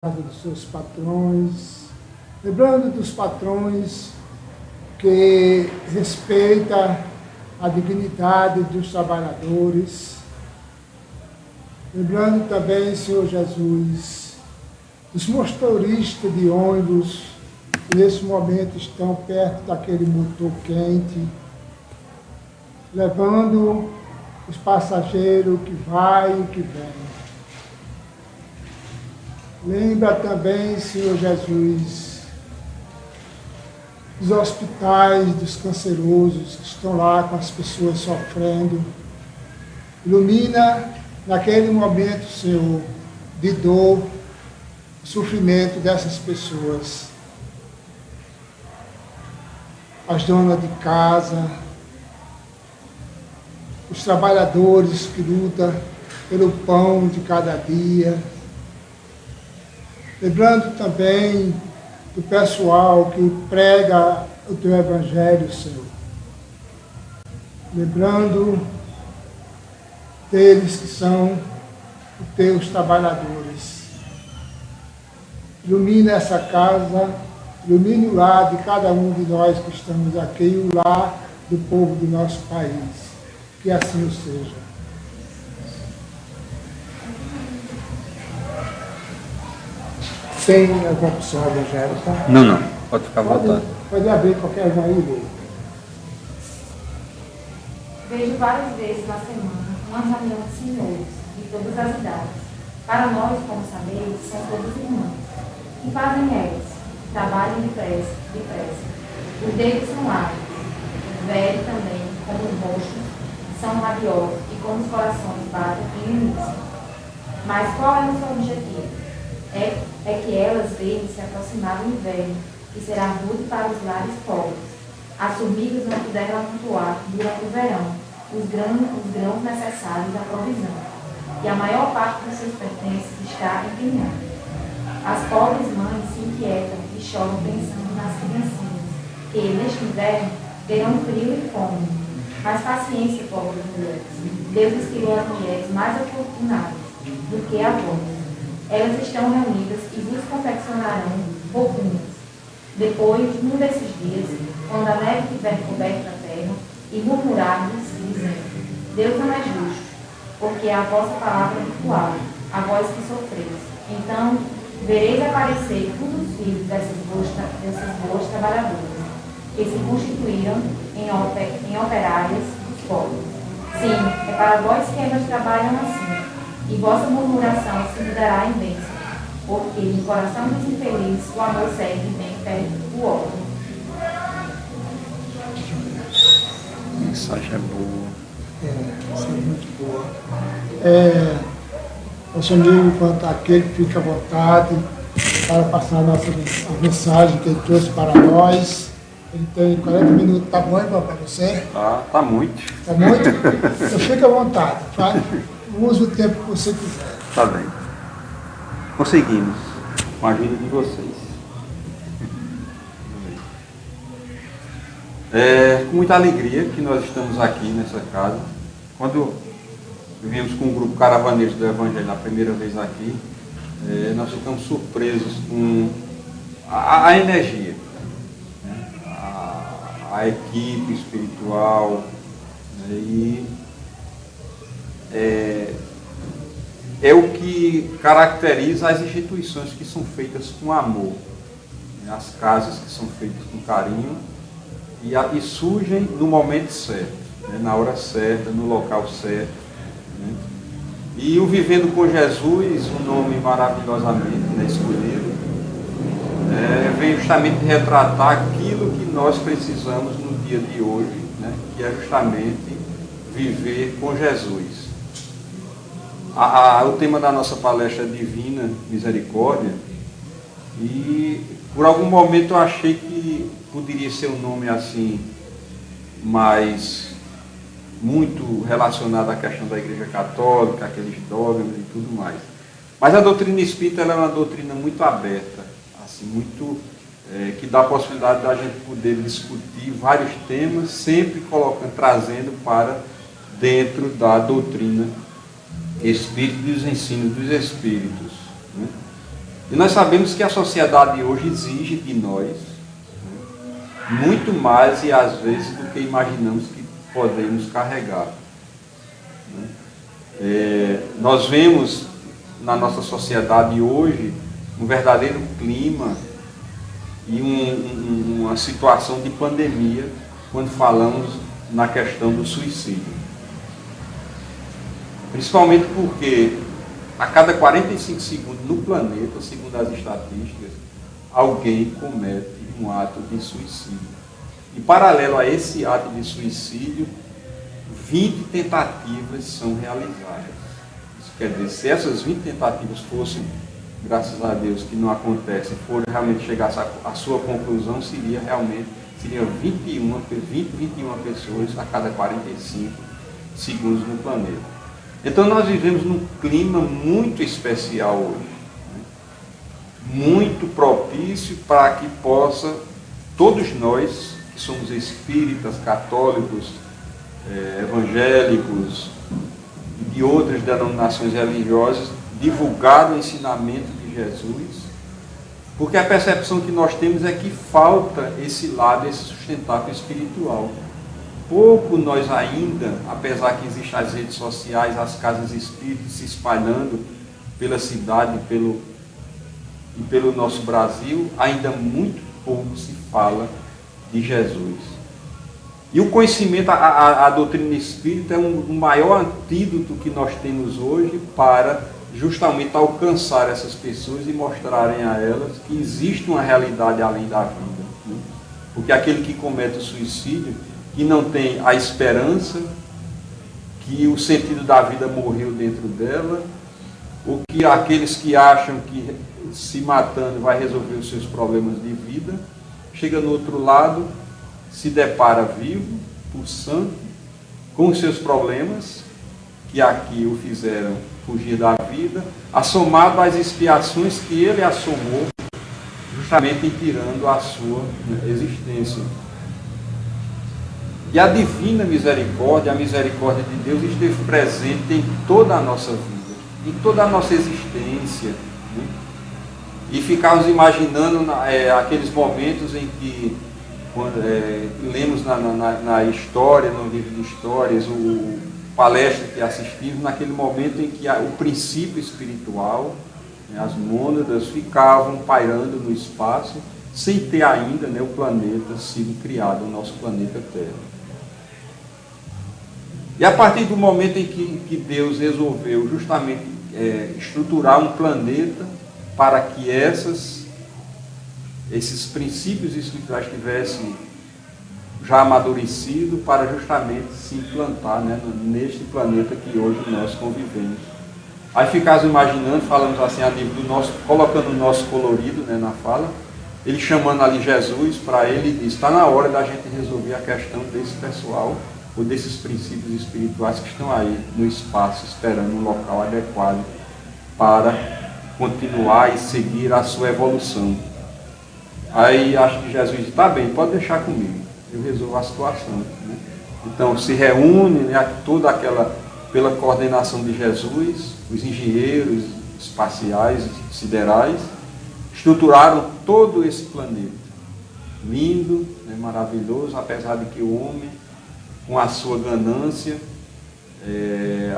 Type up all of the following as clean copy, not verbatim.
casa dos seus patrões, lembrando dos patrões que respeita a dignidade dos trabalhadores, lembrando também, Senhor Jesus, dos motoristas de ônibus que nesse momento estão perto daquele motor quente, levando os passageiros que vai e que vem. Lembra também, Senhor Jesus, dos hospitais, dos cancerosos que estão lá com as pessoas sofrendo. Ilumina naquele momento, Senhor, de dor, sofrimento dessas pessoas. As donas de casa, os trabalhadores que lutam pelo pão de cada dia. Lembrando também do pessoal que prega o teu evangelho, Senhor. Lembrando deles que são os teus trabalhadores. Ilumina essa casa, ilumine o lar de cada um de nós que estamos aqui e o lar do povo do nosso país. Que assim o seja. Tem alguma opção evangélica? Não. Pode ficar à vontade. Pode abrir qualquer um aí, Lê. Vejo várias vezes na semana uma reunião de senhores de todas as idades. Para nós, como sabeis, são todos irmãos. Que fazem elas? Trabalham depressa. Os dedos são largos, velhos também, como os rostos, são rabiosos e como os corações batem em início. Mas qual é o seu objetivo? É que elas veem se aproximar do inverno, que será rude para os lares pobres. As formigas não puderam amontoar durante o verão os grãos necessários à provisão, e a maior parte dos seus pertences está empenhada. As pobres mães se inquietam e choram pensando nas criancinhas, que neste inverno terão frio e fome. Mas paciência, pobres mulheres. Deus inspirou as mulheres mais afortunadas do que a vós. Elas estão reunidas e vos confeccionarão roupinhas. Depois, num desses dias, quando a neve tiver coberto a terra, e murmurardes, dizendo: Deus não é justo, porque a vossa palavra é virtual, a vós que sofreis. Então, vereis aparecer todos os filhos dessas boas trabalhadoras, que se constituíram em operárias dos pobres. Sim, é para vós que elas trabalham assim, e vossa murmuração se mudará em bênção, porque no coração dos infelizes o amor segue bem perto do ódio. A mensagem é boa. Isso é muito boa. Nosso amigo, quanto aquele que fica à vontade para passar a mensagem que ele trouxe para nós. Ele tem 40 minutos. Tá bom, irmão, para você? Tá muito. Tá muito? Então fica à vontade. Tá? Use o tempo que você quiser. Tá bem. Conseguimos, com a ajuda de vocês. É com muita alegria que nós estamos aqui nessa casa. Quando viemos com o grupo Caravaneiros do Evangelho na primeira vez aqui, nós ficamos surpresos com a energia, né? a equipe espiritual, né? E é o que caracteriza as instituições que são feitas com amor, né? As casas que são feitas com carinho e surgem no momento certo, né? Na hora certa, no local certo, né? E o Vivendo com Jesus, um nome maravilhosamente, né, escolhido, vem justamente retratar aquilo que nós precisamos no dia de hoje, né? Que é justamente viver com Jesus. O tema da nossa palestra é Divina Misericórdia, e por algum momento eu achei que poderia ser um nome assim, mais muito relacionado à questão da Igreja Católica, aqueles dogmas e tudo mais. Mas a doutrina espírita ela é uma doutrina muito aberta, assim, muito, que dá a possibilidade da gente poder discutir vários temas, sempre trazendo para dentro da doutrina espírita e dos ensinos dos espíritos, né? E nós sabemos que a sociedade hoje exige de nós muito mais e às vezes do que imaginamos que podemos carregar. Nós vemos na nossa sociedade hoje um verdadeiro clima e uma situação de pandemia quando falamos na questão do suicídio. Principalmente porque a cada 45 segundos no planeta, segundo as estatísticas, alguém comete um ato de suicídio. Em paralelo a esse ato de suicídio, 20 tentativas são realizadas. Isso quer dizer, se essas 20 tentativas fossem, graças a Deus que não acontece, for realmente chegar à sua conclusão, seriam 21 pessoas a cada 45 segundos no planeta. Então nós vivemos num clima muito especial hoje, muito propício para que possa, todos nós que somos espíritas, católicos, evangélicos e de outras denominações religiosas, divulgar o ensinamento de Jesus, porque a percepção que nós temos é que falta esse lado, esse sustentáculo espiritual. Pouco nós ainda, apesar que existem as redes sociais, as casas espíritas se espalhando pela cidade e pelo nosso Brasil, ainda muito pouco se fala de Jesus. E o conhecimento, a doutrina espírita é um maior antídoto que nós temos hoje para justamente alcançar essas pessoas e mostrarem a elas que existe uma realidade além da vida. Porque aquele que comete o suicídio, que não tem a esperança, que o sentido da vida morreu dentro dela, ou que aqueles que acham que se matando vai resolver os seus problemas de vida, chega no outro lado, se depara vivo, pulsante, com os seus problemas, que aqui o fizeram fugir da vida, assomado às expiações que ele assomou, justamente tirando a sua existência. E a divina misericórdia, a misericórdia de Deus esteve presente em toda a nossa vida, em toda a nossa existência. E ficamos imaginando aqueles momentos em que, quando lemos na história, no livro de histórias, o palestra que assistimos, naquele momento em que o princípio espiritual, as mônadas, ficavam pairando no espaço, sem ter ainda o planeta sido criado, o nosso planeta Terra. E a partir do momento em que Deus resolveu justamente estruturar um planeta para que esses princípios espirituais tivessem já amadurecido para justamente se implantar neste planeta que hoje nós convivemos. Aí ficamos imaginando, falamos assim a nível do nosso, colocando o nosso colorido na fala, ele chamando ali Jesus para ele e diz, está na hora da gente resolver a questão desse pessoal, ou desses princípios espirituais que estão aí no espaço, esperando um local adequado para continuar e seguir a sua evolução. Aí acho que Jesus diz, está bem, pode deixar comigo, eu resolvo a situação. Então se reúne toda aquela, pela coordenação de Jesus, os engenheiros espaciais, siderais, estruturaram todo esse planeta. Lindo, maravilhoso, apesar de que o homem, com a sua ganância,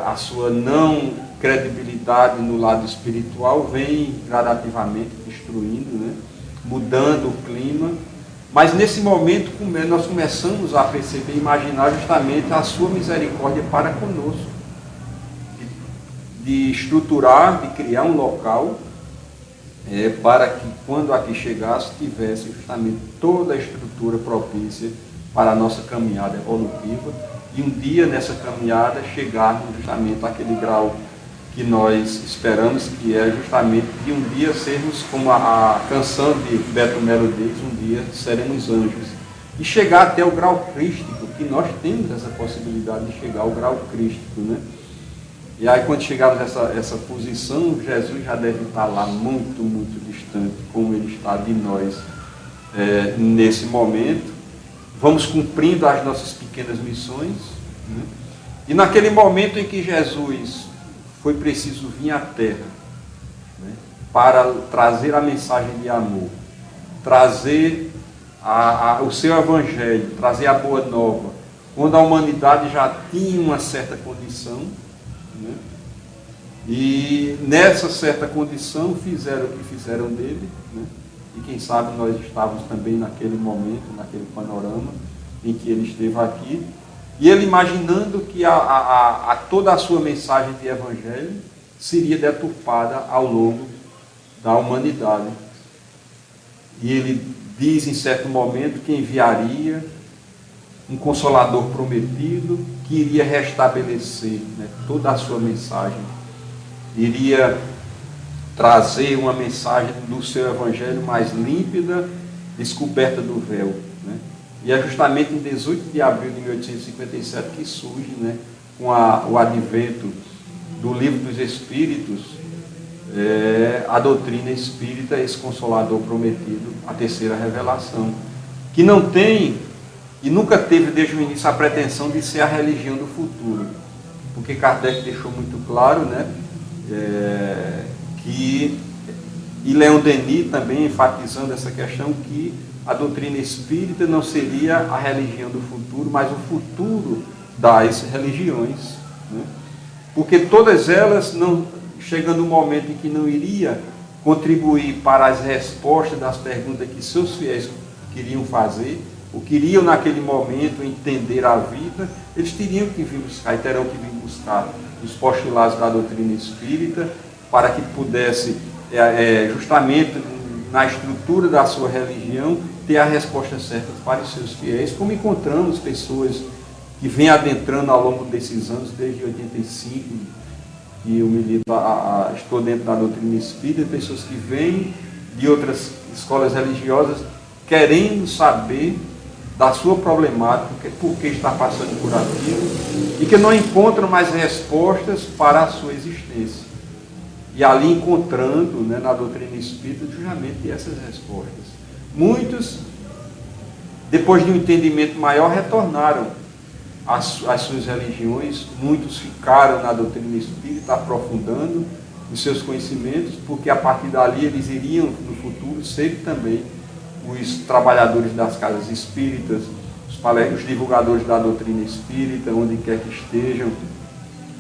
a sua não credibilidade no lado espiritual, vem gradativamente destruindo, mudando o clima. Mas nesse momento nós começamos a perceber, imaginar justamente a sua misericórdia para conosco, de estruturar, de criar um local para que quando aqui chegasse tivesse justamente toda a estrutura propícia para a nossa caminhada evolutiva e um dia nessa caminhada chegarmos justamente àquele grau que nós esperamos, que é justamente de um dia sermos, como a canção de Beto Melo diz, um dia seremos anjos. E chegar até o grau crístico, que nós temos essa possibilidade de chegar ao grau crístico, E aí quando chegarmos essa posição, Jesus já deve estar lá muito, muito distante, como ele está de nós nesse momento. Vamos cumprindo as nossas pequenas missões. E naquele momento em que Jesus foi preciso vir à Terra, para trazer a mensagem de amor, trazer o seu evangelho, trazer a boa nova, quando a humanidade já tinha uma certa condição, né? E nessa certa condição fizeram o que fizeram dele, né? E quem sabe nós estávamos também naquele momento, naquele panorama em que ele esteve aqui, e ele imaginando que toda a sua mensagem de evangelho seria deturpada ao longo da humanidade. E ele diz em certo momento que enviaria um consolador prometido que iria restabelecer, né, toda a sua mensagem, iria trazer uma mensagem do seu evangelho mais límpida, descoberta do véu, né? E é justamente em 18 de abril de 1857 que surge, né, com o advento do Livro dos Espíritos, a doutrina espírita, esse Consolador prometido, a terceira revelação, que não tem e nunca teve desde o início a pretensão de ser a religião do futuro, porque Kardec deixou muito claro, né, e Leon Denis também enfatizando essa questão, que a doutrina espírita não seria a religião do futuro, mas o futuro das religiões, né? Porque todas elas, não, chegando um momento em que não iria contribuir para as respostas das perguntas que seus fiéis queriam fazer, ou queriam naquele momento entender a vida, eles teriam que vir buscar, e terão que vir buscar os postulados da doutrina espírita, para que pudesse, justamente na estrutura da sua religião, ter a resposta certa para os seus fiéis, como encontramos pessoas que vêm adentrando ao longo desses anos, desde 85, que eu milito, estou dentro da doutrina espírita, pessoas que vêm de outras escolas religiosas querendo saber da sua problemática, por que está passando por aquilo, e que não encontram mais respostas para a sua existência. E ali encontrando, né, na doutrina espírita, justamente essas respostas. Muitos, depois de um entendimento maior, retornaram às suas religiões, muitos ficaram na doutrina espírita, aprofundando os seus conhecimentos, porque a partir dali eles iriam, no futuro, ser também os trabalhadores das casas espíritas, os divulgadores da doutrina espírita, onde quer que estejam,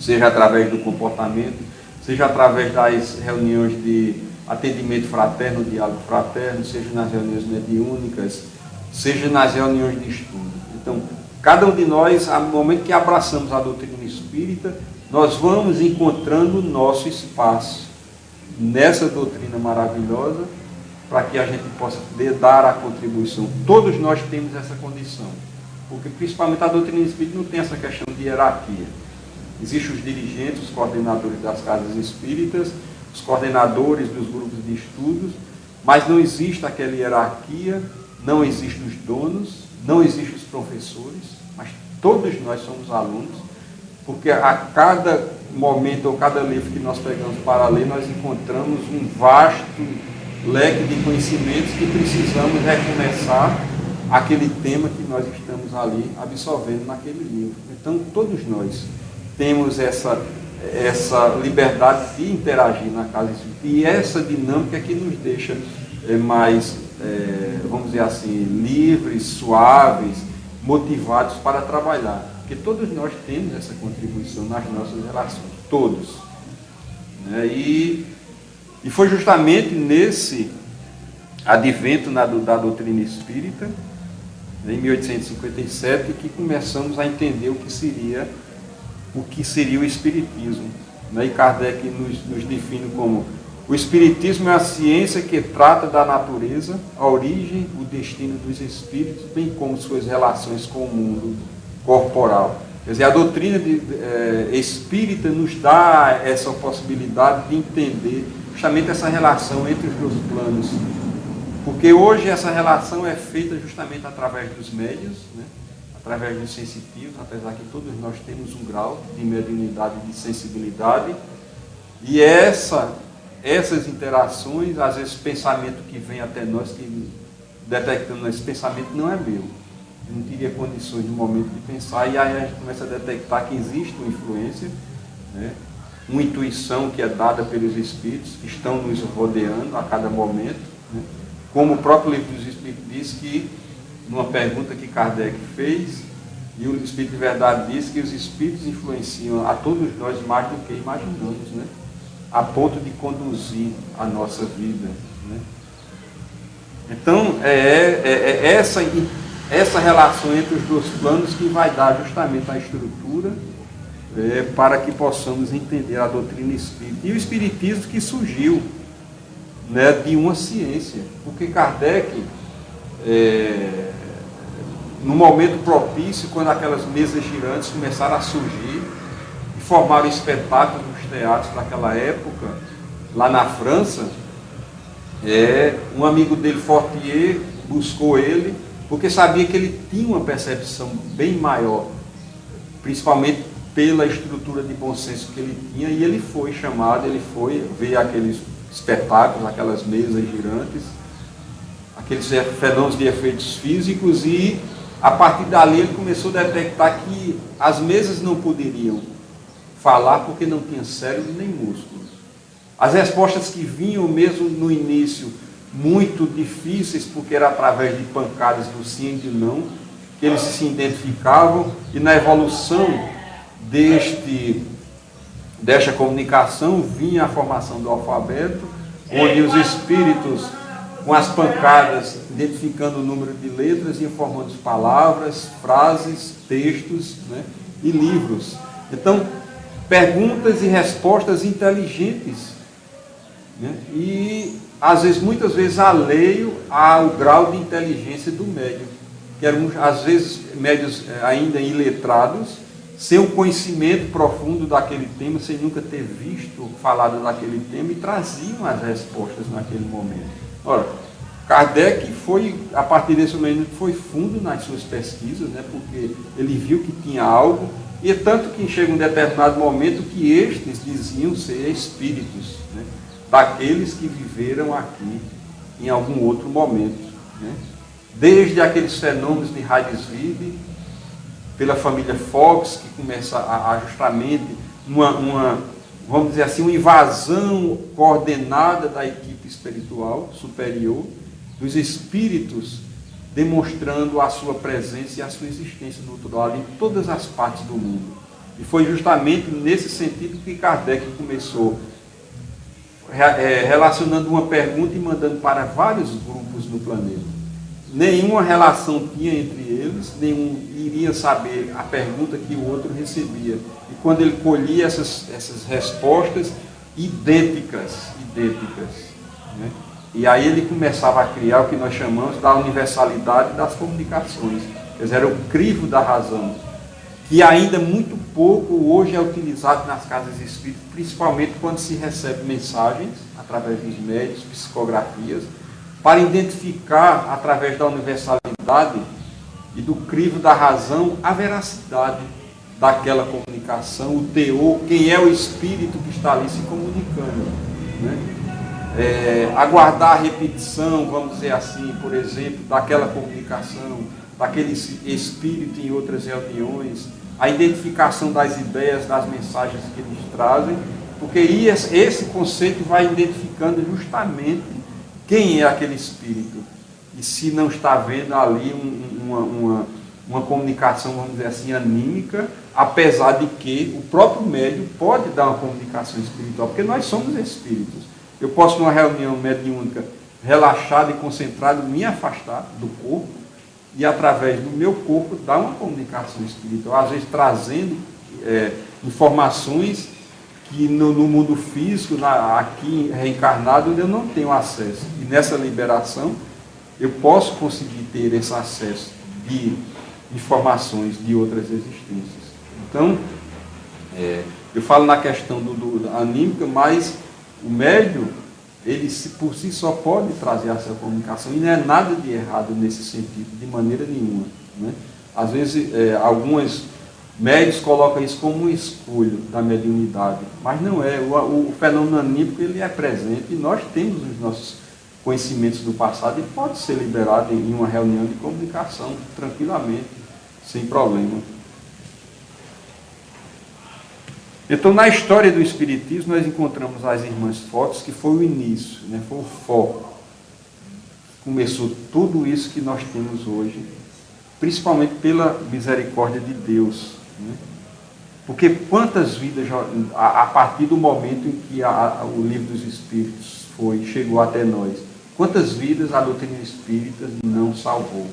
seja através do comportamento, seja através das reuniões de atendimento fraterno, diálogo fraterno, seja nas reuniões mediúnicas, seja nas reuniões de estudo. Então, cada um de nós, no momento que abraçamos a doutrina espírita, nós vamos encontrando o nosso espaço nessa doutrina maravilhosa, para que a gente possa dar a contribuição. Todos nós temos essa condição, porque principalmente a doutrina espírita não tem essa questão de hierarquia. Existem os dirigentes, os coordenadores das casas espíritas, os coordenadores dos grupos de estudos, mas não existe aquela hierarquia, não existem os donos, não existem os professores, mas todos nós somos alunos, porque a cada momento ou cada livro que nós pegamos para ler, nós encontramos um vasto leque de conhecimentos que precisamos recomeçar aquele tema que nós estamos ali absorvendo naquele livro. Então, todos nós temos essa liberdade de interagir na casa espírita, e essa dinâmica que nos deixa mais, vamos dizer assim, livres, suaves, motivados para trabalhar. Porque todos nós temos essa contribuição nas nossas relações, todos. Né? E foi justamente nesse advento da doutrina espírita, em 1857, que começamos a entender o que seria o espiritismo. Né? E Kardec nos define como: o espiritismo é a ciência que trata da natureza, a origem, o destino dos espíritos, bem como suas relações com o mundo corporal. Quer dizer, a doutrina espírita nos dá essa possibilidade de entender justamente essa relação entre os dois planos, porque hoje essa relação é feita justamente através dos médios, né? Através dos sensitivos, apesar que todos nós temos um grau de mediunidade e de sensibilidade, e essas interações, às vezes pensamento que vem até nós, que detectando esse pensamento não é meu, eu não teria condições no momento de pensar, e aí a gente começa a detectar que existe uma influência, né? uma intuição que é dada pelos Espíritos, que estão nos rodeando a cada momento, né? Como o próprio livro dos Espíritos diz que, numa pergunta que Kardec fez, e o Espírito de Verdade diz que os Espíritos influenciam a todos nós mais do que imaginamos, né? A ponto de conduzir a nossa vida, né? Então, essa relação entre os dois planos que vai dar justamente a estrutura para que possamos entender a doutrina espírita. E o espiritismo que surgiu, né, de uma ciência, porque Kardec, no momento propício, quando aquelas mesas girantes começaram a surgir e formaram espetáculos nos teatros daquela época, lá na França, um amigo dele, Fortier, buscou ele, porque sabia que ele tinha uma percepção bem maior, principalmente pela estrutura de bom senso que ele tinha, e ele foi chamado, ele foi ver aqueles espetáculos, aquelas mesas girantes, aqueles fenômenos de efeitos físicos, e a partir dali ele começou a detectar que as mesas não poderiam falar porque não tinha cérebro nem músculos. As respostas que vinham mesmo no início muito difíceis, porque era através de pancadas do sim e do não, que eles se identificavam, e na evolução desta comunicação vinha a formação do alfabeto, onde os espíritos, com as pancadas, identificando o número de letras, iam formando palavras, frases, textos, né, e livros. Então, perguntas e respostas inteligentes, né, e às vezes, muitas vezes, alheio ao grau de inteligência do médium, que eram, às vezes, médios ainda iletrados, sem um conhecimento profundo daquele tema, sem nunca ter visto falado daquele tema, e traziam as respostas naquele momento. Ora, Kardec foi, a partir desse momento, foi fundo nas suas pesquisas, né, porque ele viu que tinha algo, e tanto que chega um determinado momento que estes diziam ser espíritos, né, daqueles que viveram aqui em algum outro momento, né? Desde aqueles fenômenos de Hydesville, pela família Fox, que começa a justamente vamos dizer assim, uma invasão coordenada da equipe espiritual superior, dos espíritos demonstrando a sua presença e a sua existência no outro lado, em todas as partes do mundo. E foi justamente nesse sentido que Kardec começou relacionando uma pergunta e mandando para vários grupos no planeta. Nenhuma relação tinha entre eles, nenhum iria saber a pergunta que o outro recebia. E quando ele colhia essas respostas idênticas, né? E aí ele começava a criar o que nós chamamos da universalidade das comunicações. Quer dizer, era o crivo da razão, que ainda muito pouco hoje é utilizado nas casas espíritas, principalmente quando se recebe mensagens através dos médios, psicografias, para identificar, através da universalidade e do crivo da razão, a veracidade daquela comunicação, o teor, quem é o espírito que está ali se comunicando, né? Aguardar a repetição, vamos dizer assim, por exemplo, daquela comunicação, daquele espírito em outras reuniões, a identificação das ideias, das mensagens que eles trazem, porque esse conceito vai identificando justamente quem é aquele espírito. E se não está vendo ali uma comunicação, vamos dizer assim, anímica, apesar de que o próprio médium pode dar uma comunicação espiritual, porque nós somos espíritos. Eu posso, numa reunião mediúnica, relaxado e concentrado, me afastar do corpo e, através do meu corpo, dar uma comunicação espiritual, às vezes trazendo informações que no mundo físico, aqui reencarnado, eu não tenho acesso. E nessa liberação, eu posso conseguir ter esse acesso de informações de outras existências. Então, eu falo na questão do anímica, mas o médium, ele por si só pode trazer essa comunicação, e não é nada de errado nesse sentido, de maneira nenhuma, né? Às vezes, alguns médios colocam isso como um escolho da mediunidade, mas não é. O fenômeno anímico, ele é presente, e nós temos os nossos conhecimentos do passado, e pode ser liberado em uma reunião de comunicação, tranquilamente, sem problema. Então, na história do Espiritismo, nós encontramos as irmãs Fox, que foi o início, né? Foi o foco. Começou tudo isso que nós temos hoje, principalmente pela misericórdia de Deus, né? Porque quantas vidas, a partir do momento em que o Livro dos Espíritos chegou até nós, quantas vidas a doutrina espírita não salvou?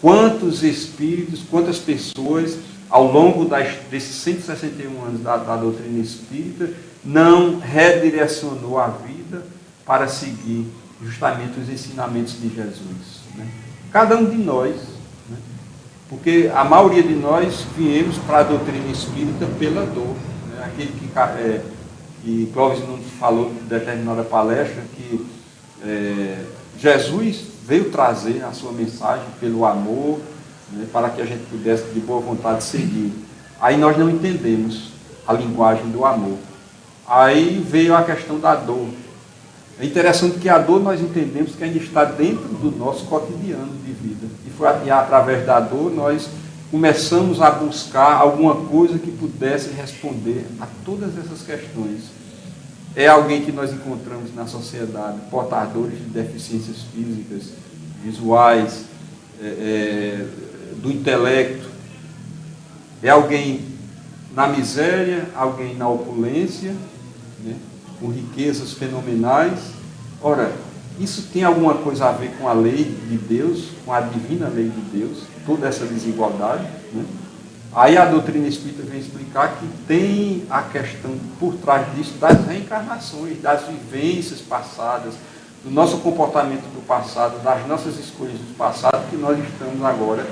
Quantos espíritos, quantas pessoas, ao longo desses 161 anos da doutrina espírita, não redirecionou a vida para seguir justamente os ensinamentos de Jesus, né? Cada um de nós, né? Porque a maioria de nós viemos para a doutrina espírita pela dor, né? Aquele que Clóvis nos falou em determinada palestra, que Jesus veio trazer a sua mensagem pelo amor, né, para que a gente pudesse de boa vontade seguir. Aí nós não entendemos a linguagem do amor. Aí veio a questão da dor. É interessante que a dor nós entendemos que ainda está dentro do nosso cotidiano de vida. E através da dor nós começamos a buscar alguma coisa que pudesse responder a todas essas questões. É alguém que nós encontramos na sociedade, portadores de deficiências físicas, visuais, do intelecto. É alguém na miséria, alguém na opulência, né, com riquezas fenomenais. Ora, isso tem alguma coisa a ver com a lei de Deus, com a divina lei de Deus, toda essa desigualdade, né? Aí a doutrina espírita vem explicar que tem a questão por trás disso das reencarnações, das vivências passadas, do nosso comportamento do passado, das nossas escolhas do passado, que nós estamos agora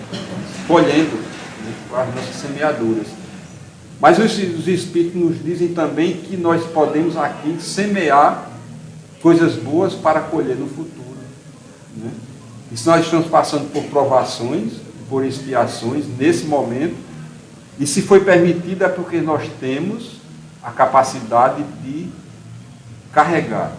colhendo, né, com as nossas semeaduras. Mas os espíritos nos dizem também que nós podemos aqui semear coisas boas para colher no futuro, né? E se nós estamos passando por provações, por expiações, nesse momento, e se foi permitido é porque nós temos a capacidade de carregar.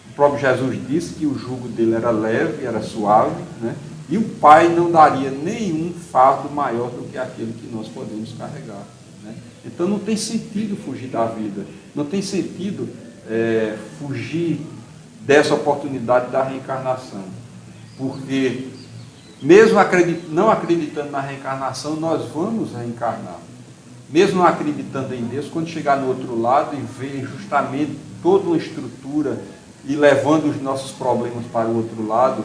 O próprio Jesus disse que o jugo dele era leve, era suave, né? E o Pai não daria nenhum fardo maior do que aquele que nós podemos carregar, né? Então não tem sentido fugir da vida, não tem sentido fugir dessa oportunidade da reencarnação, porque mesmo não acreditando na reencarnação, nós vamos reencarnar. Mesmo não acreditando em Deus, quando chegar no outro lado e ver justamente toda uma estrutura e levando os nossos problemas para o outro lado,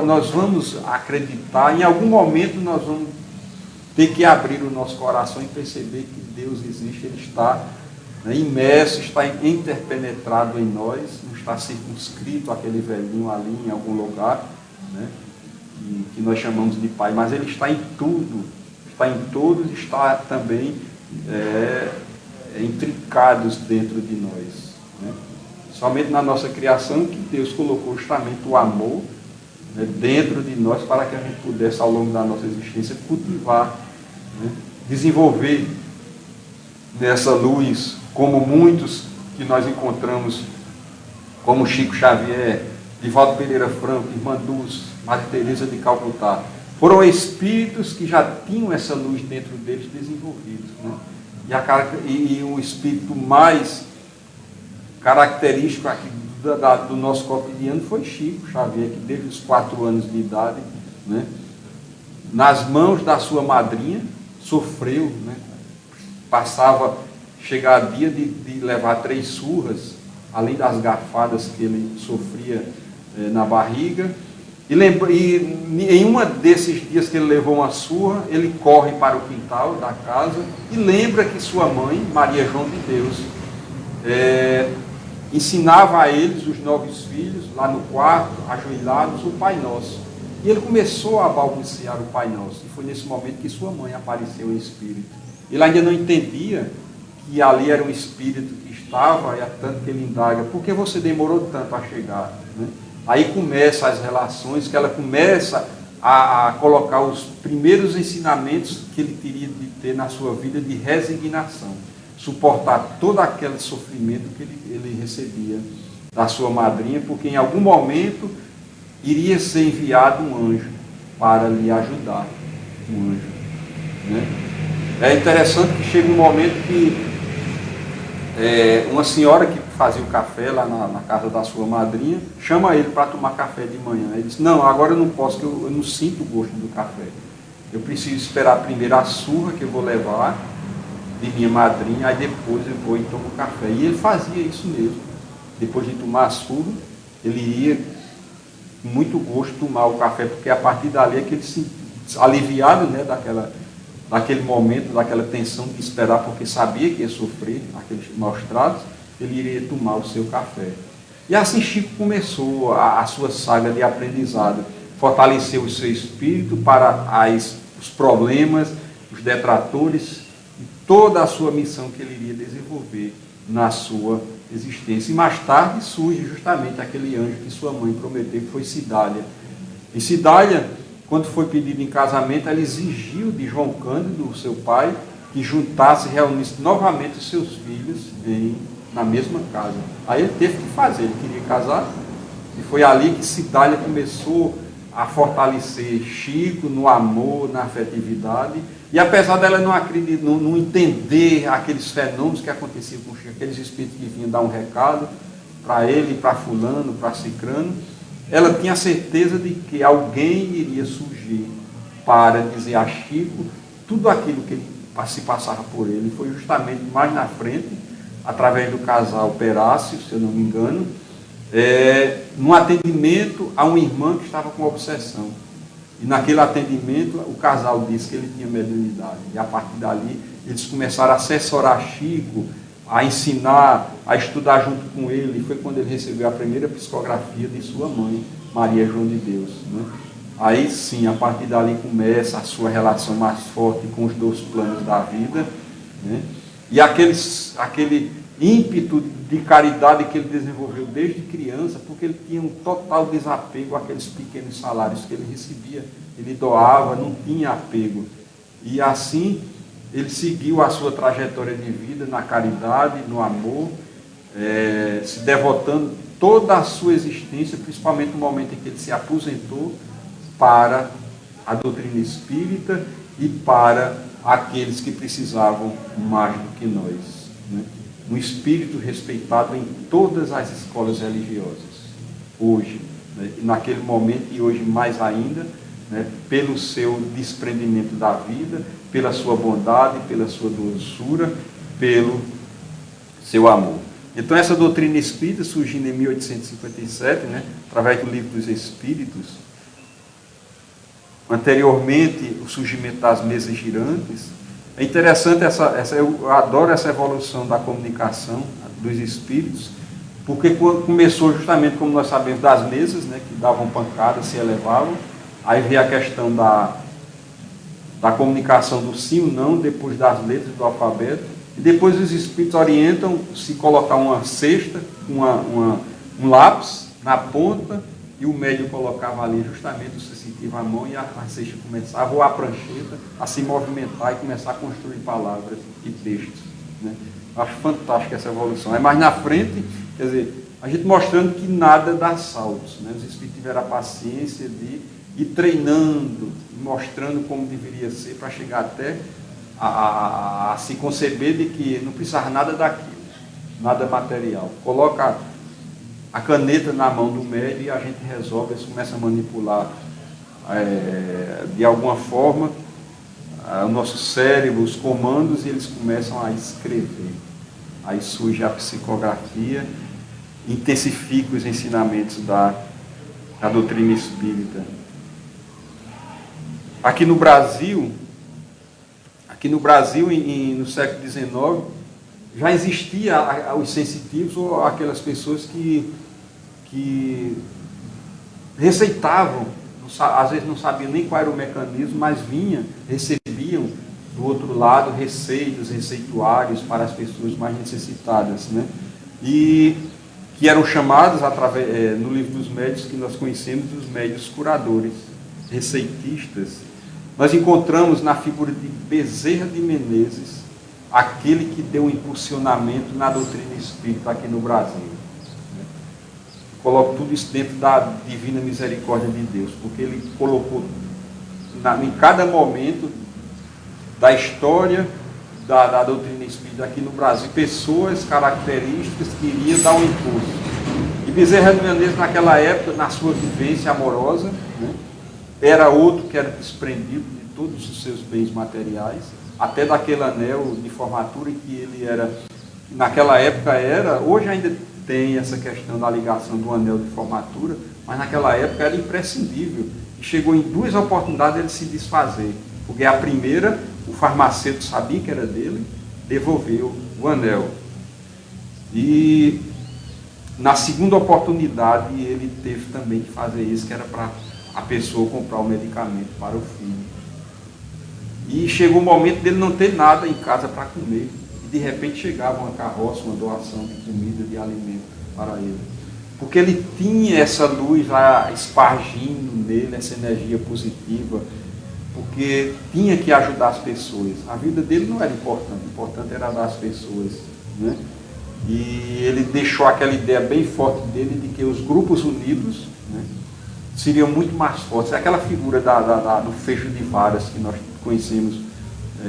nós vamos acreditar, em algum momento nós vamos ter que abrir o nosso coração e perceber que Deus existe, Ele está, né, imerso, está interpenetrado em nós, não está circunscrito aquele velhinho ali em algum lugar, né, que nós chamamos de Pai, mas Ele está em tudo, está em todos, está também intricados dentro de nós, né? Somente na nossa criação que Deus colocou justamente o amor, né, dentro de nós, para que a gente pudesse, ao longo da nossa existência, cultivar, né, desenvolver nessa luz, como muitos que nós encontramos, como Chico Xavier, Divaldo Pereira Franco, Irmã Dulce, Maria Teresa de Calcutá. Foram espíritos que já tinham essa luz dentro deles desenvolvidos, né? E um espírito mais característico aqui do nosso cotidiano foi Chico Xavier, que desde os 4 anos de idade, né, nas mãos da sua madrinha, sofreu, né, chegar a dia de levar 3 surras, além das garfadas que ele sofria na barriga. E em uma desses dias que ele levou uma surra, ele corre para o quintal da casa e lembra que sua mãe, Maria João de Deus, ensinava a eles, os 9 filhos, lá no quarto, ajoelhados, o Pai Nosso. E ele começou a balbuciar o Pai Nosso. E foi nesse momento que sua mãe apareceu em espírito. Ele ainda não entendia que ali era um espírito que estava, e é tanto que ele indaga, por que você demorou tanto a chegar, né? Aí começam as relações, que ela começa a colocar os primeiros ensinamentos que ele teria de ter na sua vida de resignação, suportar todo aquele sofrimento que ele recebia da sua madrinha, porque em algum momento iria ser enviado um anjo para lhe ajudar, um anjo, né? É interessante que chega um momento que uma senhora que fazia o café lá na casa da sua madrinha chama ele para tomar café de manhã. Ele diz: não, agora eu não posso, que eu não sinto o gosto do café. Eu preciso esperar primeiro a surra que eu vou levar de minha madrinha, aí depois eu vou e tomo café. E ele fazia isso mesmo. Depois de tomar a surra, ele ia com muito gosto tomar o café, porque a partir dali é que ele se aliviado, né, daquele momento, daquela tensão de esperar, porque sabia que ia sofrer aqueles maus tratos, ele iria tomar o seu café. E assim Chico começou a sua saga de aprendizado, fortaleceu o seu espírito para os problemas, os detratores, e toda a sua missão que ele iria desenvolver na sua existência. E mais tarde surge justamente aquele anjo que sua mãe prometeu, que foi Cidália. E Cidália, quando foi pedido em casamento, ela exigiu de João Cândido, seu pai, que juntasse, reunisse novamente os seus filhos na mesma casa. Aí ele teve que fazer, ele queria casar, e foi ali que Cidália começou a fortalecer Chico no amor, na afetividade, e apesar dela não acreditar, não entender aqueles fenômenos que aconteciam com Chico, aqueles espíritos que vinham dar um recado para ele, para fulano, para cicrano, ela tinha certeza de que alguém iria surgir para dizer a Chico tudo aquilo que se passava por ele. Foi justamente mais na frente, através do casal Perácio, se eu não me engano, num atendimento a uma irmã que estava com obsessão. E naquele atendimento o casal disse que ele tinha mediunidade. E a partir dali eles começaram a assessorar Chico, a ensinar, a estudar junto com ele. E foi quando ele recebeu a primeira psicografia de sua mãe, Maria João de Deus, né? Aí sim, a partir dali começa a sua relação mais forte com os 12 planos da vida, né? E aquele ímpeto de caridade que ele desenvolveu desde criança, porque ele tinha um total desapego àqueles pequenos salários que ele recebia. Ele doava, não tinha apego. E assim ele seguiu a sua trajetória de vida na caridade, no amor, se devotando toda a sua existência, principalmente no momento em que ele se aposentou, para a doutrina espírita e para aqueles que precisavam mais do que nós, né? Um espírito respeitado em todas as escolas religiosas, hoje, né? Naquele momento e hoje mais ainda, né? Pelo seu desprendimento da vida, pela sua bondade, pela sua doçura, pelo seu amor. Então essa doutrina espírita, surgindo em 1857, né? Através do Livro dos Espíritos, anteriormente o surgimento das mesas girantes. É interessante eu adoro essa evolução da comunicação dos espíritos, porque começou justamente, como nós sabemos, das mesas, né, que davam pancadas, se elevavam, aí veio a questão da comunicação do sim ou não, depois das letras do alfabeto, e depois os espíritos orientam se colocar uma cesta, um lápis na ponta, e o médium colocava ali justamente, você sentia a mão e a cesta começava, ou a prancheta, a se movimentar e começar a construir palavras e textos, né? Acho fantástica essa evolução. Aí mais na frente, quer dizer, a gente mostrando que nada dá saltos, né? Os espíritos tiveram a paciência de ir treinando, mostrando como deveria ser, para chegar até a se conceber de que não precisava nada daquilo, nada material. Coloca a caneta na mão do médium e a gente resolve, eles começam a manipular de alguma forma o nosso cérebro, os comandos, e eles começam a escrever. Aí surge a psicografia, intensifica os ensinamentos da doutrina espírita. Aqui no Brasil, no século XIX, já existia os sensitivos, ou aquelas pessoas que receitavam, às vezes não sabiam nem qual era o mecanismo, mas recebiam do outro lado receitas, receituários para as pessoas mais necessitadas, né? E que eram chamados, no livro dos médiuns que nós conhecemos, os médiuns curadores, receitistas. Nós encontramos na figura de Bezerra de Menezes aquele que deu um impulsionamento na doutrina espírita aqui no Brasil. Coloco tudo isso dentro da divina misericórdia de Deus, porque ele colocou em cada momento da história da doutrina espírita aqui no Brasil, pessoas características que iriam dar um impulso. E Bezerra de Menezes, naquela época, na sua vivência amorosa, né, era outro que era desprendido de todos os seus bens materiais, até daquele anel de formatura que ele era, naquela época era, hoje ainda tem essa questão da ligação do anel de formatura, mas naquela época era imprescindível. E chegou em 2 oportunidades ele se desfazer, porque a primeira, o farmacêutico sabia que era dele, devolveu o anel. E na segunda oportunidade ele teve também que fazer isso, que era para a pessoa comprar o medicamento para o filho. E chegou o momento dele não ter nada em casa para comer. E de repente chegava uma carroça, uma doação de comida, de alimento para ele. Porque ele tinha essa luz lá espargindo nele, essa energia positiva, porque tinha que ajudar as pessoas. A vida dele não era importante, o importante era dar às pessoas, né? E ele deixou aquela ideia bem forte dele de que os grupos unidos, né, seriam muito mais fortes. É aquela figura do fecho de varas que nós conhecemos,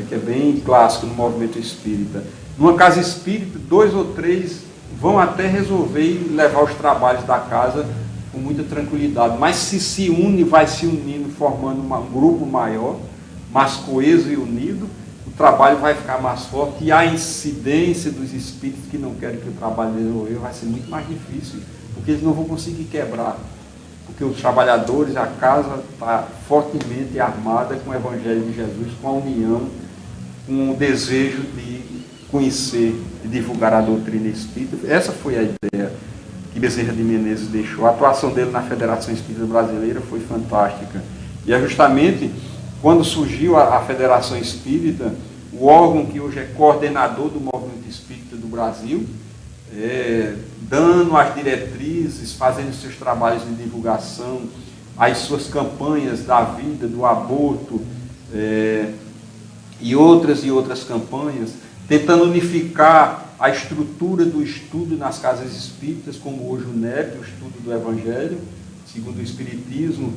que é bem clássico no movimento espírita. Numa casa espírita, 2 ou 3 vão até resolver e levar os trabalhos da casa com muita tranquilidade, mas se une, vai se unindo, formando um grupo maior, mais coeso e unido, o trabalho vai ficar mais forte, e a incidência dos espíritos que não querem que o trabalho desenvolva vai ser muito mais difícil, porque eles não vão conseguir quebrar, porque os trabalhadores, a casa está fortemente armada com o Evangelho de Jesus, com a união, com o desejo de conhecer e divulgar a doutrina espírita. Essa foi a ideia que Bezerra de Menezes deixou. A atuação dele na Federação Espírita Brasileira foi fantástica. E é justamente quando surgiu a Federação Espírita, o órgão que hoje é coordenador do movimento espírita do Brasil, dando as diretrizes, fazendo seus trabalhos de divulgação, as suas campanhas da vida, do aborto, e outras campanhas, tentando unificar a estrutura do estudo nas casas espíritas, como hoje o NEP, o estudo do Evangelho, segundo o Espiritismo,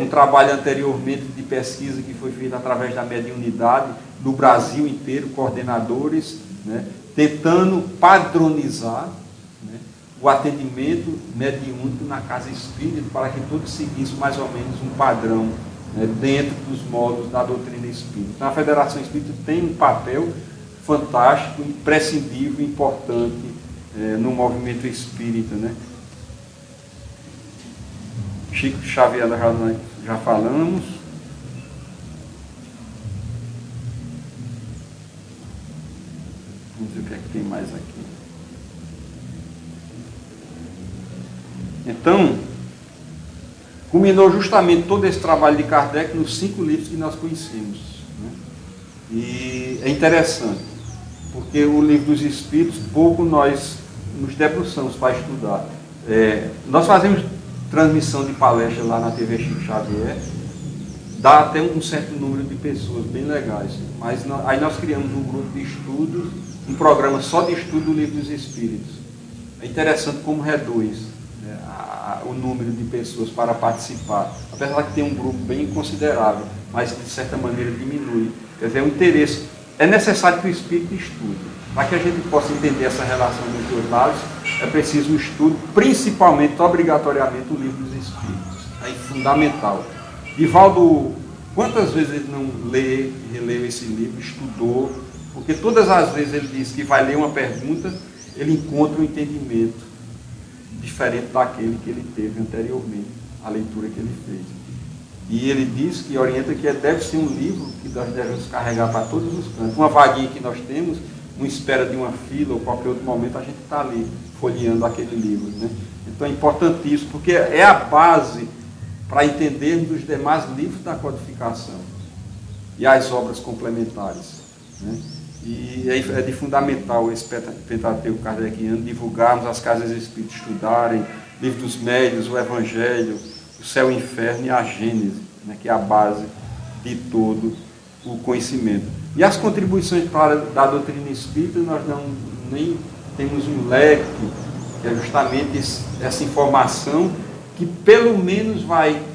um trabalho anteriormente de pesquisa que foi feito através da mediunidade no Brasil inteiro, coordenadores, né, tentando padronizar, né, o atendimento mediúnico na casa espírita, para que todos seguissem mais ou menos um padrão, né, dentro dos modos da doutrina espírita. Então, a Federação Espírita tem um papel fantástico, imprescindível, importante no movimento espírita, né? Chico Xavier já falamos. Vamos ver o que é que tem mais aqui. Então, culminou justamente todo esse trabalho de Kardec nos 5 livros que nós conhecemos, né? E é interessante, porque o Livro dos Espíritos, pouco nós nos debruçamos para estudar. Nós fazemos transmissão de palestra lá na TV Chico Xavier, dá até um certo número de pessoas bem legais, mas aí nós criamos um grupo de estudos, um programa só de estudo do Livro dos Espíritos. É interessante como reduz, né, o número de pessoas para participar, apesar que tem um grupo bem considerável, mas de certa maneira diminui. Quer dizer, o interesse. É necessário que o espírito estude. Para que a gente possa entender essa relação dos 2 lados, é preciso o estudo, principalmente, obrigatoriamente, o Livro dos Espíritos. É fundamental. Divaldo, quantas vezes ele não releu esse livro, estudou, porque todas as vezes ele diz que vai ler uma pergunta, ele encontra um entendimento diferente daquele que ele teve anteriormente, a leitura que ele fez. E ele diz que orienta que deve ser um livro que nós devemos carregar para todos os cantos. Uma vaguinha que nós temos, uma espera de uma fila ou qualquer outro momento, a gente está ali folheando aquele livro, né? Então é importantíssimo, porque é a base para entendermos os demais livros da codificação e as obras complementares, né? E é de fundamental esse Pentateuco kardeciano, divulgarmos, as casas espíritas estudarem, Livro dos Médiuns, o Evangelho, o Céu e o Inferno e a Gênese, né, que é a base de todo o conhecimento. E as contribuições da doutrina espírita, nós nem temos um leque, que é justamente essa informação, que pelo menos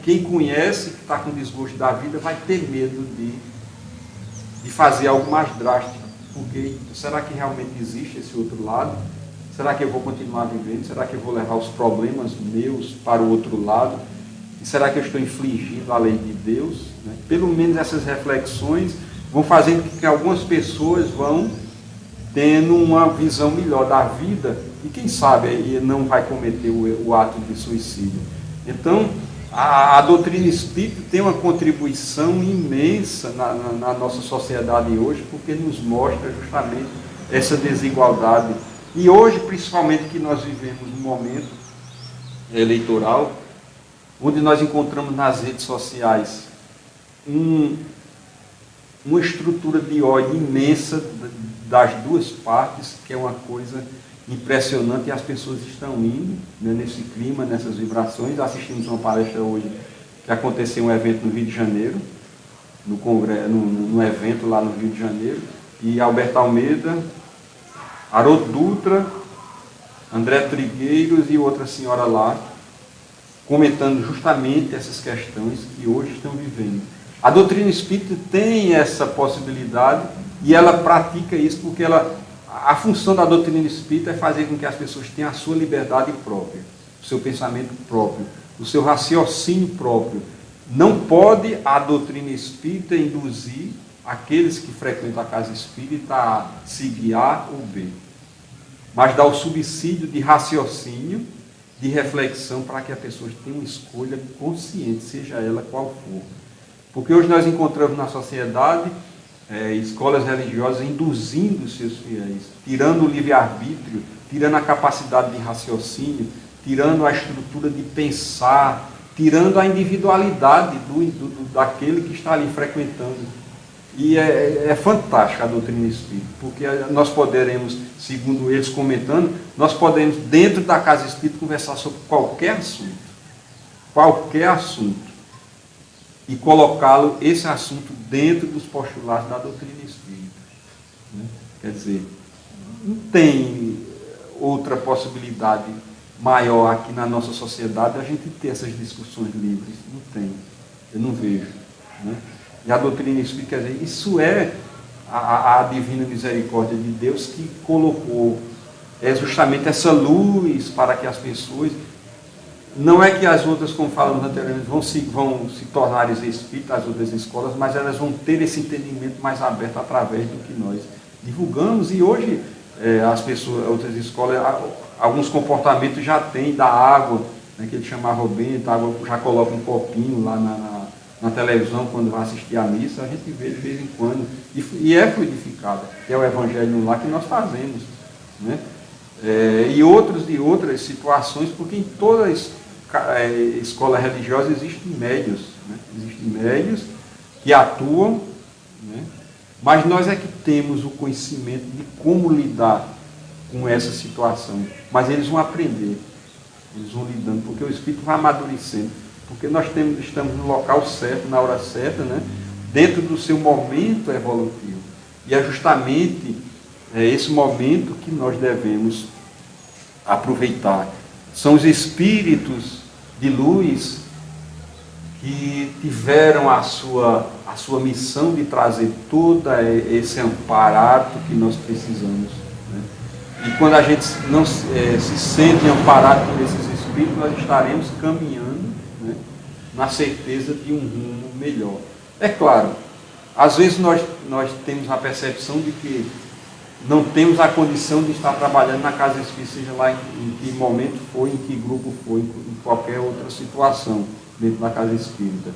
quem conhece, que está com desgosto da vida, vai ter medo de de fazer algo mais drástico, porque será que realmente existe esse outro lado? Será que eu vou continuar vivendo? Será que eu vou levar os problemas meus para o outro lado? E será que eu estou infligindo a lei de Deus? Né? Pelo menos essas reflexões vão fazendo com que algumas pessoas vão tendo uma visão melhor da vida e quem sabe não vai cometer o ato de suicídio. Então, a doutrina espírita tem uma contribuição imensa na nossa sociedade hoje, porque nos mostra justamente essa desigualdade. E hoje, principalmente, que nós vivemos um momento eleitoral, onde nós encontramos nas redes sociais uma estrutura de ódio imensa das duas partes, que é uma coisa impressionante, e as pessoas estão indo, né, nesse clima, nessas vibrações. Assistimos uma palestra hoje que aconteceu um evento no Rio de Janeiro, no congresso, no evento lá no Rio de Janeiro, e Alberto Almeida, Haroldo Dutra, André Trigueiros e outra senhora lá, comentando justamente essas questões que hoje estão vivendo. A doutrina espírita tem essa possibilidade e ela pratica isso porque a função da doutrina espírita é fazer com que as pessoas tenham a sua liberdade própria, o seu pensamento próprio, o seu raciocínio próprio. Não pode a doutrina espírita induzir aqueles que frequentam a casa espírita a seguir A ou B, mas dá o subsídio de raciocínio, de reflexão, para que a pessoa tenha uma escolha consciente, seja ela qual for. Porque hoje nós encontramos na sociedade escolas religiosas induzindo os seus fiéis, tirando o livre-arbítrio, tirando a capacidade de raciocínio, tirando a estrutura de pensar, tirando a individualidade daquele que está ali frequentando. E é fantástica a doutrina espírita, porque nós poderemos, segundo eles comentando, nós podemos, dentro da casa espírita, conversar sobre qualquer assunto, e colocá-lo, esse assunto, dentro dos postulados da doutrina espírita. Né? Quer dizer, não tem outra possibilidade maior aqui na nossa sociedade a gente ter essas discussões livres. Não tem, eu não vejo. Né? E a doutrina espírita, quer dizer, isso é a divina misericórdia de Deus que colocou justamente essa luz para que as pessoas... Não é que as outras, como falamos anteriormente, vão se tornar espíritas, as outras escolas, mas elas vão ter esse entendimento mais aberto através do que nós divulgamos. E hoje, as pessoas, outras escolas, alguns comportamentos já têm da água, né, que ele chamava bem, a água já coloca um copinho lá na televisão quando vai assistir a missa, a gente vê de vez em quando, e é fluidificada, que é o evangelho lá que nós fazemos. Né? E outras situações, porque em toda escola religiosa existem médios, né? Existem médios que atuam, né? Mas nós é que temos o conhecimento de como lidar com essa situação, mas eles vão aprender, eles vão lidando, porque o espírito vai amadurecendo, porque nós estamos no local certo, na hora certa, né? Dentro do seu momento evolutivo, e é justamente esse momento que nós devemos aproveitar. São os espíritos de luz que tiveram a sua missão de trazer todo esse amparato que nós precisamos. Né? E quando a gente não se sente amparado por esses espíritos, nós estaremos caminhando, né, na certeza de um rumo melhor. É claro, às vezes nós temos a percepção de que não temos a condição de estar trabalhando na casa espírita, seja lá em que momento foi, em que grupo foi, em qualquer outra situação dentro da casa espírita.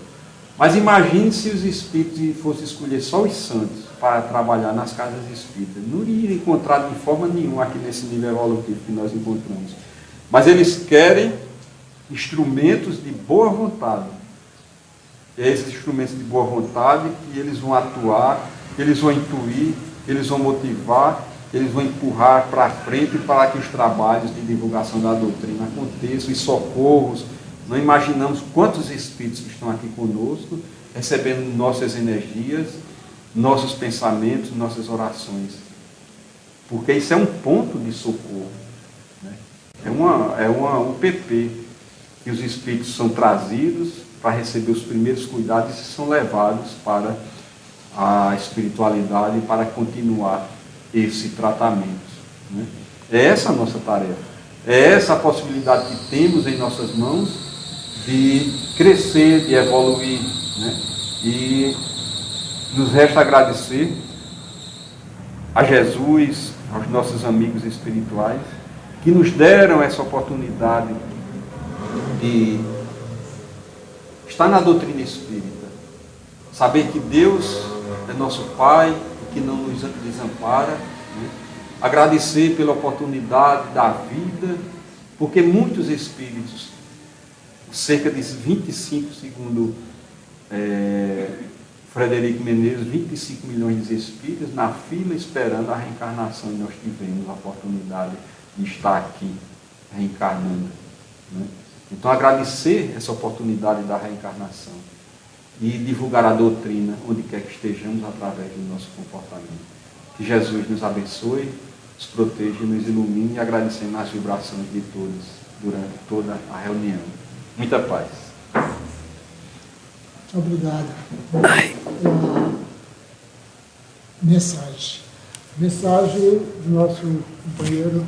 Mas imagine se os espíritos fossem escolher só os santos para trabalhar nas casas espíritas. Não iria encontrar de forma nenhuma aqui nesse nível evolutivo que nós encontramos. Mas eles querem instrumentos de boa vontade. E é esses instrumentos de boa vontade que eles vão atuar, que eles vão intuir, eles vão motivar, eles vão empurrar para frente para que os trabalhos de divulgação da doutrina aconteçam, e socorros. Não imaginamos quantos espíritos que estão aqui conosco, recebendo nossas energias, nossos pensamentos, nossas orações. Porque isso é um ponto de socorro. Né? É um UPP, que os espíritos são trazidos para receber os primeiros cuidados e são levados para a espiritualidade para continuar esse tratamento, né? É essa a nossa tarefa, é essa a possibilidade que temos em nossas mãos de crescer, de evoluir, né? E nos resta agradecer a Jesus, aos nossos amigos espirituais, que nos deram essa oportunidade de estar na doutrina espírita, saber que Deus é nosso Pai e que não nos desampara, né? Agradecer pela oportunidade da vida, porque muitos espíritos, cerca de 25, segundo Frederico Menezes, 25 milhões de espíritos na fila esperando a reencarnação, e nós tivemos a oportunidade de estar aqui reencarnando, né? Então agradecer essa oportunidade da reencarnação e divulgar a doutrina onde quer que estejamos através do nosso comportamento. Que Jesus nos abençoe, nos proteja e nos ilumine, e agradecemos as vibrações de todos durante toda a reunião. Muita paz. Obrigado. Mensagem. Mensagem do nosso companheiro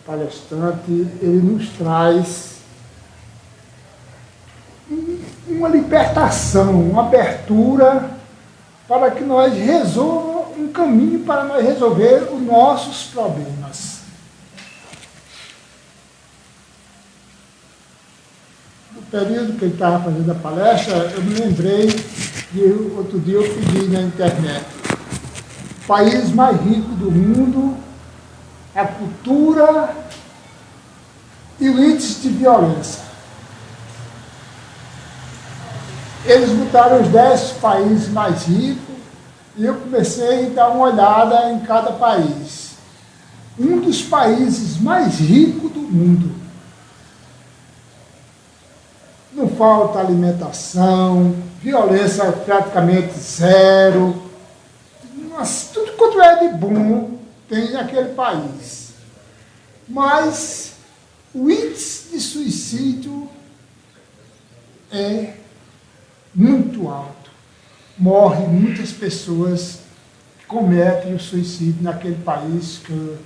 palestrante, ele nos traz uma libertação, uma abertura para que nós resolvamos um caminho para nós resolver os nossos problemas. No período que ele estava fazendo a palestra, eu me lembrei de outro dia eu pedi na internet: o país mais rico do mundo, a cultura e o índice de violência. Eles botaram os 10 países mais ricos e eu comecei a dar uma olhada em cada país. Um dos países mais ricos do mundo. Não falta alimentação, violência praticamente zero. Mas tudo quanto é de bom tem naquele país. Mas o índice de suicídio é muito alto. Morrem muitas pessoas que cometem o suicídio naquele país, que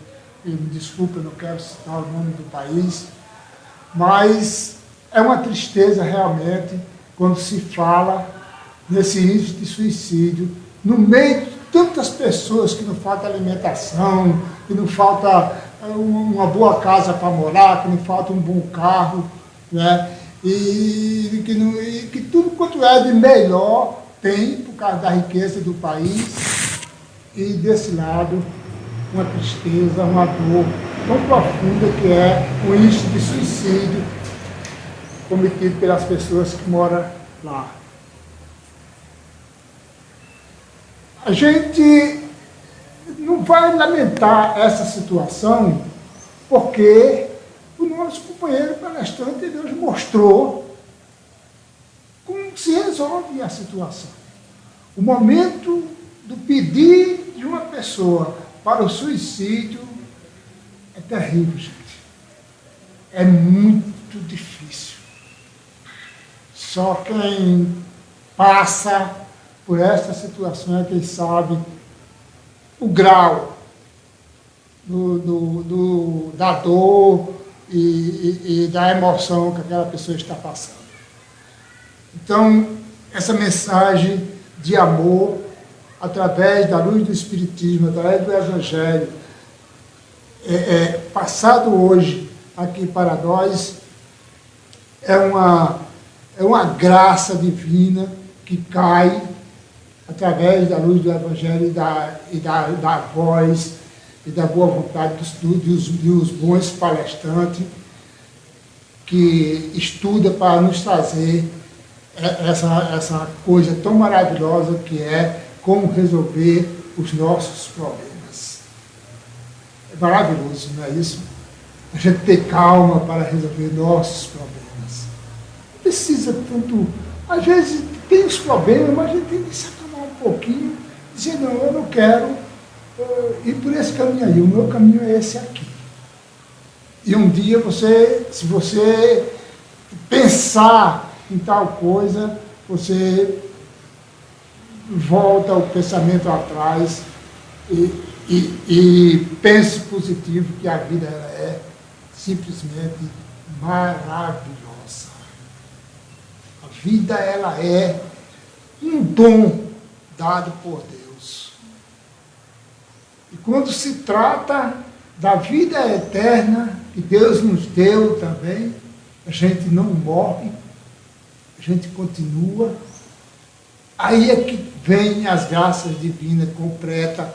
me desculpa, eu não quero citar o nome do país, mas é uma tristeza realmente quando se fala nesse índice de suicídio, no meio de tantas pessoas que não falta alimentação, que não falta uma boa casa para morar, que não falta um bom carro, né? E que tudo quanto é de melhor tem por causa da riqueza do país, e desse lado uma tristeza, uma dor tão profunda que é o índice de suicídio cometido pelas pessoas que moram lá. A gente não vai lamentar essa situação porque o nosso companheiro palestrante Deus mostrou como se resolve a situação. O momento do pedir de uma pessoa para o suicídio é terrível, gente. É muito difícil. Só quem passa por essa situação é quem sabe o grau da dor e da emoção que aquela pessoa está passando. Então, essa mensagem de amor, através da luz do Espiritismo, através do Evangelho, passado hoje aqui para nós, é uma graça divina que cai através da luz do Evangelho e da voz e da boa vontade dos bons palestrantes que estudam para nos trazer essa coisa tão maravilhosa que é como resolver os nossos problemas. É maravilhoso, não é isso? A gente ter calma para resolver nossos problemas. Não precisa tanto... Às vezes tem os problemas, mas a gente tem que se acalmar um pouquinho, dizer, não, eu não quero ir por esse caminho aí, o meu caminho é esse aqui. E um dia se você pensar em tal coisa, você volta o pensamento atrás e pense positivo, que a vida ela é simplesmente maravilhosa. A vida ela é um dom dado por Deus. E quando se trata da vida eterna, que Deus nos deu também, a gente não morre, a gente continua. Aí é que vem as graças divinas completas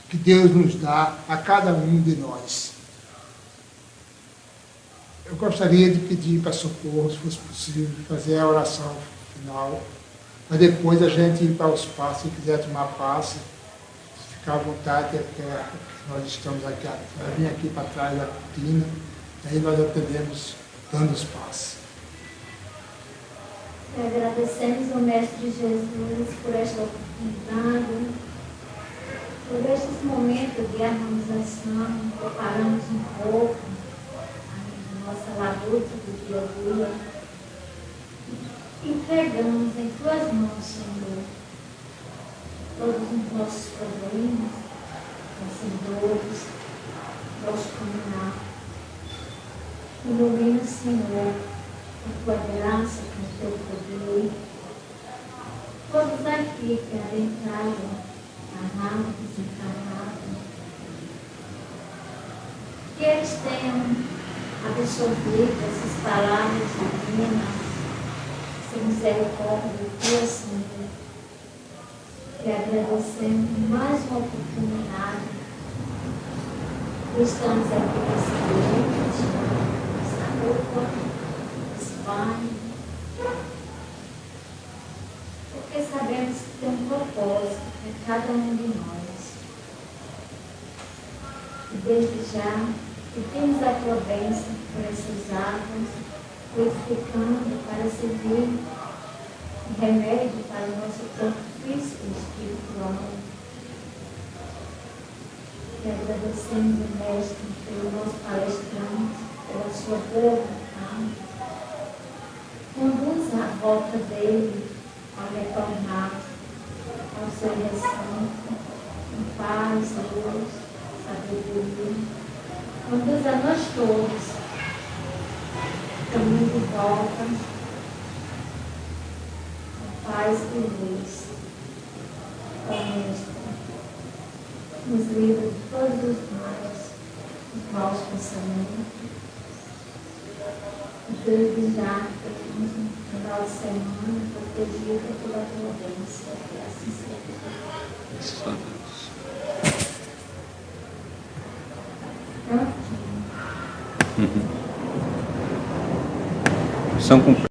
que Deus nos dá a cada um de nós. Eu gostaria de pedir para Socorro, se fosse possível, fazer a oração final, para depois a gente ir para os passos, se quiser tomar passe, ficar à vontade, porque nós estamos aqui, vai vir aqui para trás da cortina, aí nós atendemos dando os passes. Agradecemos ao Mestre Jesus por esta oportunidade, por estes momentos de harmonização, preparamos um pouco a nossa labuta do dia a dia. Entregamos em Tuas mãos, Senhor, todos os nossos problemas, nossas dores, nosso caminhar. Ilumina, Senhor, com Tua graça, com Teu poder. Todos aqui que adentraram, encarnados, desencarnados, que eles tenham absorvido essas palavras divinas, essa misericórdia Tua, Senhor. E agradecemos mais uma oportunidade. Estamos aqui nesse ambiente, nessa roupa, nesse banho, porque sabemos que tem um propósito para cada um de nós. E desde já, pedimos a Tua bênção por essas águas, purificando para servir de remédio para o nosso corpo físico e espiritual. E agradecemos o Mestre pelo nosso palestrante, pela sua boa vontade. Conduz a volta dele ao retornar ao seu recinto, com paz, luz, sabedoria. Conduz a nós todos, caminho de volta, com paz e luz. Ó Mestre, nos livra de todos os maus pensamentos. E desde já, temos um final de semana protegido pela Tua bênção, que assim seja. Graças a Deus. Prontinho. São